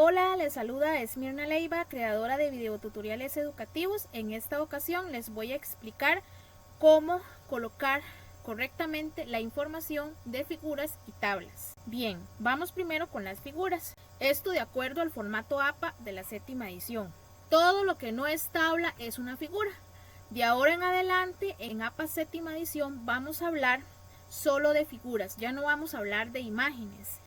Hola, les saluda Esmirna Leiva, creadora de videotutoriales educativos. En esta ocasión les voy a explicar cómo colocar correctamente la información de figuras y tablas. Bien, vamos primero con las figuras. Esto de acuerdo al formato APA de la séptima edición. Todo lo que no es tabla es una figura. De ahora en adelante, en APA séptima edición, vamos a hablar solo de figuras. Ya no vamos a hablar de imágenes,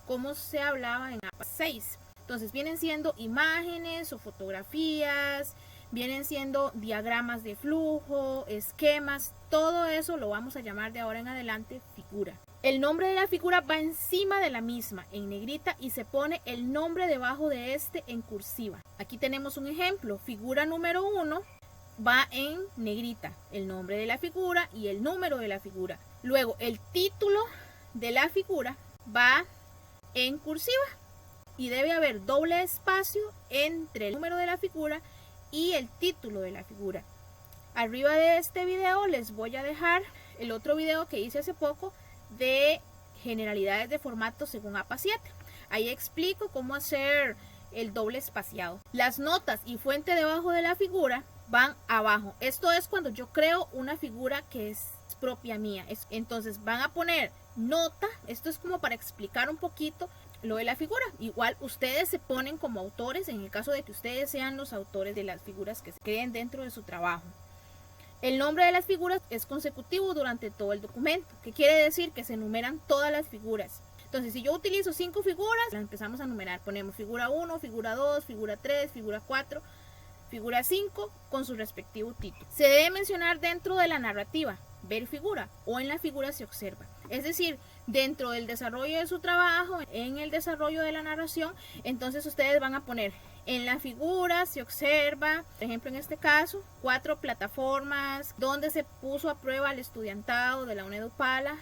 como se hablaba en APA 6. Entonces vienen siendo imágenes o fotografías, vienen siendo diagramas de flujo, esquemas, todo eso lo vamos a llamar de ahora en adelante figura. El nombre de la figura va encima de la misma, en negrita, y se pone el nombre debajo de este en cursiva. Aquí tenemos un ejemplo, figura número 1 va en negrita, el nombre de la figura y el número de la figura. Luego el título de la figura va en cursiva. Y debe haber doble espacio entre el número de la figura y el título de la figura. Arriba de este video les voy a dejar el otro video que hice hace poco de generalidades de formato según APA 7. Ahí explico cómo hacer el doble espaciado. Las notas y fuente debajo de la figura van abajo. Esto es cuando yo creo una figura que es propia mía. Entonces van a poner nota. Esto es como para explicar un poquito lo de la figura. Igual ustedes se ponen como autores en el caso de que ustedes sean los autores de las figuras que se creen dentro de su trabajo. El nombre de las figuras es consecutivo durante todo el documento. ¿Qué quiere decir? Que se enumeran todas las figuras. Entonces, si yo utilizo 5 figuras, las empezamos a enumerar. Ponemos figura 1, figura 2, figura 3, figura 4, figura 5 con su respectivo título. Se debe mencionar dentro de la narrativa, ver figura, o en la figura se observa. Es decir, dentro del desarrollo de su trabajo, en el desarrollo de la narración, entonces ustedes van a poner en la figura se observa, por ejemplo en este caso, 4 plataformas donde se puso a prueba al estudiantado de la UNED-UPALA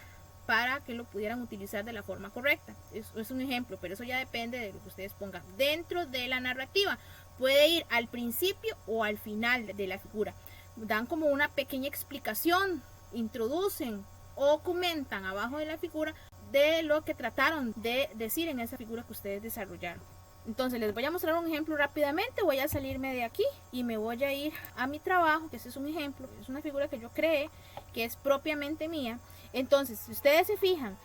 para que lo pudieran utilizar de la forma correcta. Es un ejemplo, pero eso ya depende de lo que ustedes pongan dentro de la narrativa. Puede ir al principio o al final de la figura. Dan como una pequeña explicación, introducen o comentan abajo de la figura de lo que trataron de decir en esa figura que ustedes desarrollaron. Entonces les voy a mostrar un ejemplo rápidamente. Voy a salirme de aquí y me voy a ir a mi trabajo, que ese es un ejemplo, es una figura que yo creé, que es propiamente mía. Entonces, si ustedes se fijan,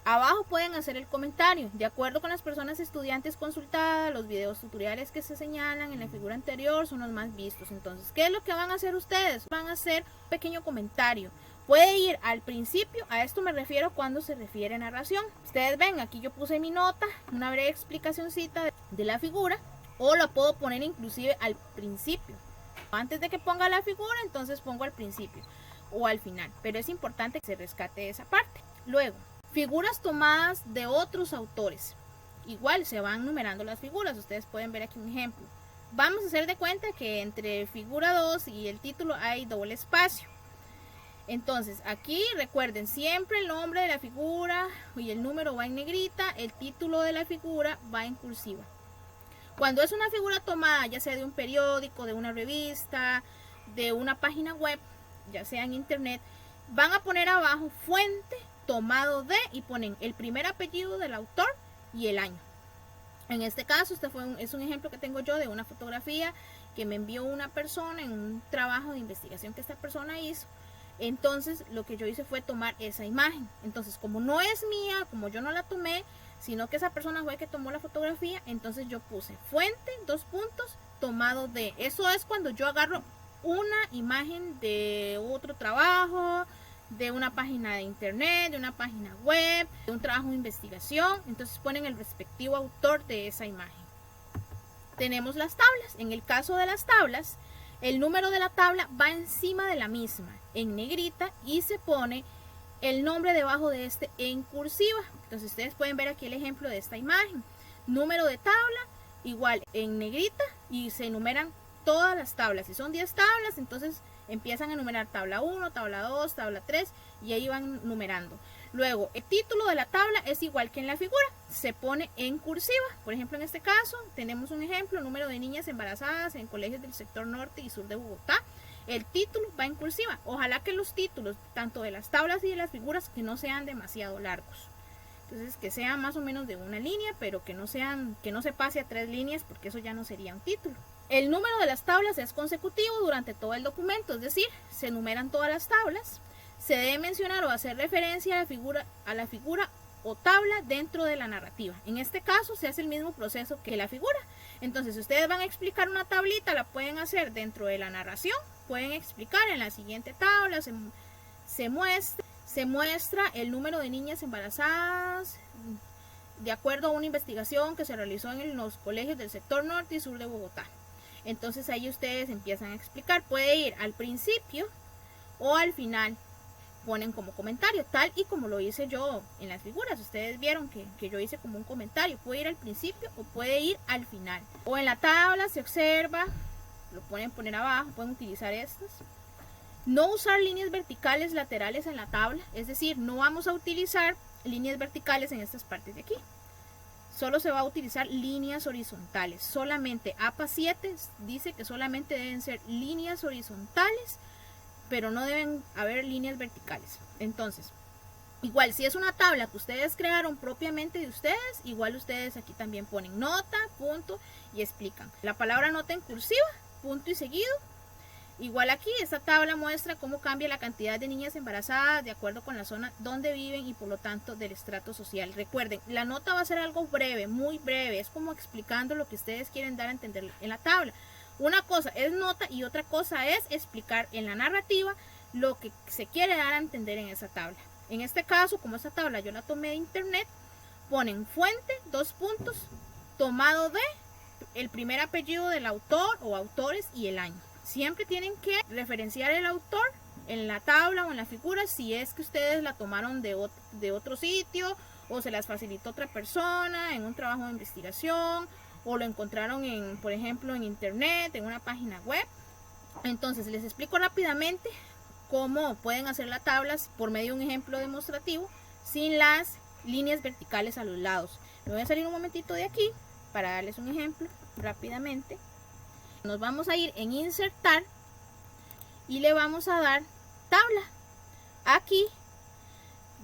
abajo pueden hacer el comentario. De acuerdo con las personas estudiantes consultadas, los videos tutoriales que se señalan en la figura anterior son los más vistos. Entonces, ¿qué es lo que van a hacer ustedes? Van a hacer un pequeño comentario. Puede ir al principio, a esto me refiero cuando se refiere a narración. Ustedes ven, aquí yo puse mi nota, una breve explicacióncita de la figura, o la puedo poner inclusive al principio. Antes de que ponga la figura, entonces pongo al principio o al final, pero es importante que se rescate esa parte. Luego, figuras tomadas de otros autores. Igual se van numerando las figuras. Ustedes pueden ver aquí un ejemplo. Vamos a hacer de cuenta que entre figura 2 y el título hay doble espacio. Entonces aquí recuerden siempre el nombre de la figura y el número va en negrita, el título de la figura va en cursiva. Cuando es una figura tomada ya sea de un periódico, de una revista, de una página web, ya sea en internet, van a poner abajo fuente tomado de y ponen el primer apellido del autor y el año. En este caso es un ejemplo que tengo yo de una fotografía que me envió una persona en un trabajo de investigación que esta persona hizo. Entonces lo que yo hice fue tomar esa imagen. Entonces como no es mía, como yo no la tomé, sino que esa persona fue que tomó la fotografía, entonces yo puse fuente, 2 puntos, tomado de. Eso es cuando yo agarro una imagen de otro trabajo, de una página de internet, de una página web, de un trabajo de investigación. Entonces ponen el respectivo autor de esa imagen. Tenemos las tablas. En el caso de las tablas, el número de la tabla va encima de la misma, en negrita, y se pone el nombre debajo de este en cursiva. Entonces ustedes pueden ver aquí el ejemplo de esta imagen. Número de tabla, igual en negrita, y se enumeran todas las tablas. Si son 10 tablas, entonces empiezan a enumerar tabla 1, tabla 2, tabla 3 y ahí van numerando. Luego, el título de la tabla es igual que en la figura, se pone en cursiva. Por ejemplo, en este caso tenemos un ejemplo, número de niñas embarazadas en colegios del sector norte y sur de Bogotá. El título va en cursiva. Ojalá que los títulos, tanto de las tablas y de las figuras, que no sean demasiado largos. Entonces que sea más o menos de una línea, pero que no se pase a 3 líneas, porque eso ya no sería un título. El número de las tablas es consecutivo durante todo el documento, es decir, se enumeran todas las tablas. Se debe mencionar o hacer referencia a la figura o tabla dentro de la narrativa. En este caso se hace el mismo proceso que la figura. Entonces, si ustedes van a explicar una tablita, la pueden hacer dentro de la narración. Pueden explicar en la siguiente tabla, se muestra el número de niñas embarazadas de acuerdo a una investigación que se realizó en los colegios del sector norte y sur de Bogotá. Entonces ahí ustedes empiezan a explicar. Puede ir al principio o al final. Ponen como comentario, tal y como lo hice yo en las figuras. Ustedes vieron que yo hice como un comentario. Puede ir al principio o puede ir al final. O en la tabla se observa, lo pueden poner abajo, pueden utilizar estas. No usar líneas verticales laterales en la tabla, es decir, no vamos a utilizar líneas verticales en estas partes de aquí. Solo se va a utilizar líneas horizontales. Solamente APA 7 dice que solamente deben ser líneas horizontales, pero no deben haber líneas verticales. Entonces, igual si es una tabla que ustedes crearon propiamente de ustedes, igual ustedes aquí también ponen nota, punto y explican. La palabra nota en cursiva, punto y seguido. Igual aquí esta tabla muestra cómo cambia la cantidad de niñas embarazadas de acuerdo con la zona donde viven y por lo tanto del estrato social. Recuerden, la nota va a ser algo breve, muy breve, es como explicando lo que ustedes quieren dar a entender en la tabla. Una cosa es nota y otra cosa es explicar en la narrativa lo que se quiere dar a entender en esa tabla. En este caso, como esta tabla yo la tomé de internet, ponen fuente, 2 puntos, tomado de el primer apellido del autor o autores y el año. Siempre tienen que referenciar el autor en la tabla o en la figura si es que ustedes la tomaron de otro sitio o se las facilitó otra persona en un trabajo de investigación o lo encontraron por ejemplo en internet, en una página web. Entonces les explico rápidamente cómo pueden hacer las tablas por medio de un ejemplo demostrativo sin las líneas verticales a los lados. Me voy a salir un momentito de aquí para darles un ejemplo rápidamente. Nos vamos a ir en insertar y le vamos a dar tabla. Aquí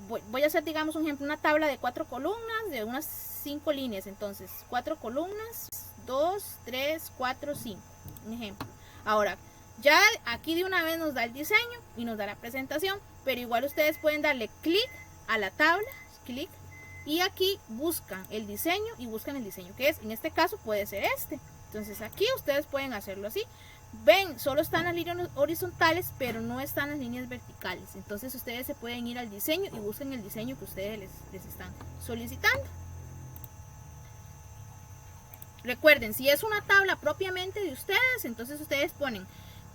voy a hacer, digamos, un ejemplo, una tabla de 4 columnas de unas 5 líneas. Entonces 4 columnas, 2, 3, 4, 5, un ejemplo. Ahora ya aquí de una vez nos da el diseño y nos da la presentación, pero igual ustedes pueden darle clic a la tabla, clic, y aquí buscan el diseño y buscan el diseño que es. En este caso puede ser este. Entonces aquí ustedes pueden hacerlo así. Ven, solo están las líneas horizontales, pero no están las líneas verticales. Entonces ustedes se pueden ir al diseño y busquen el diseño que ustedes les están solicitando. Recuerden, si es una tabla propiamente de ustedes, entonces ustedes ponen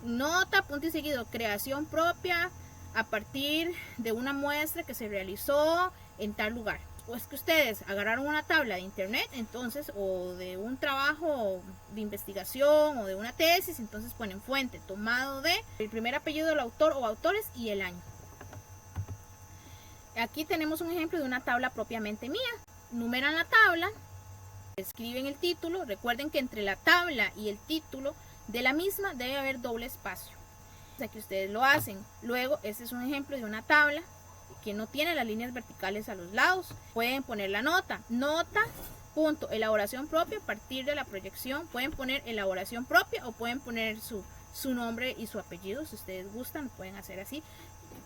nota, punto y seguido, creación propia a partir de una muestra que se realizó en tal lugar. O es que ustedes agarraron una tabla de internet, entonces, o de un trabajo de investigación o de una tesis, entonces ponen fuente, tomado de el primer apellido del autor o autores y el año. Aquí tenemos un ejemplo de una tabla propiamente mía. Numeran la tabla, escriben el título. Recuerden que entre la tabla y el título de la misma debe haber doble espacio. Aquí ustedes lo hacen. Luego, este es un ejemplo de una tabla que no tiene las líneas verticales a los lados. Pueden poner la nota, punto, elaboración propia a partir de la proyección. Pueden poner elaboración propia o pueden poner su nombre y su apellido. Si ustedes gustan, lo pueden hacer así.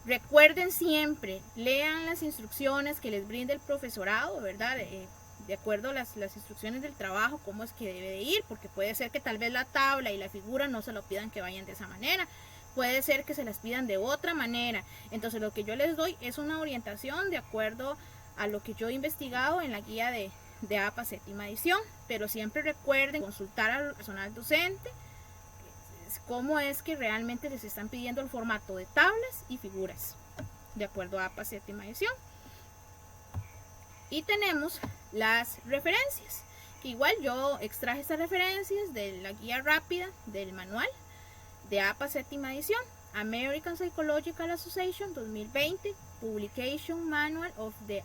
Recuerden siempre, lean las instrucciones que les brinde el profesorado, ¿verdad? De acuerdo a las instrucciones del trabajo, cómo es que debe de ir, porque puede ser que tal vez la tabla y la figura no se lo pidan que vayan de esa manera. Puede ser que se las pidan de otra manera. Entonces lo que yo les doy es una orientación de acuerdo a lo que yo he investigado en la guía de APA séptima edición. Pero siempre recuerden consultar al personal docente cómo es que realmente les están pidiendo el formato de tablas y figuras de acuerdo a APA séptima edición. Y tenemos las referencias, que igual yo extraje estas referencias de la guía rápida del manual de APA séptima edición, American Psychological Association 2020, Publication Manual of the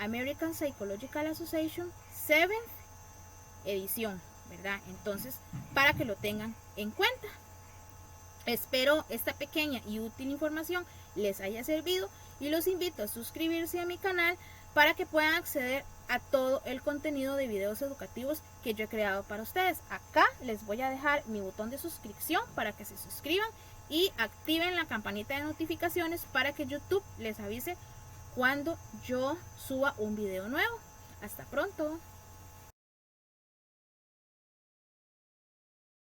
American Psychological Association 7th edición, ¿verdad? Entonces, para que lo tengan en cuenta. Espero esta pequeña y útil información les haya servido y los invito a suscribirse a mi canal para que puedan acceder a todo el contenido de videos educativos que yo he creado para ustedes. Acá les voy a dejar mi botón de suscripción para que se suscriban y activen la campanita de notificaciones para que YouTube les avise cuando yo suba un video nuevo. Hasta pronto.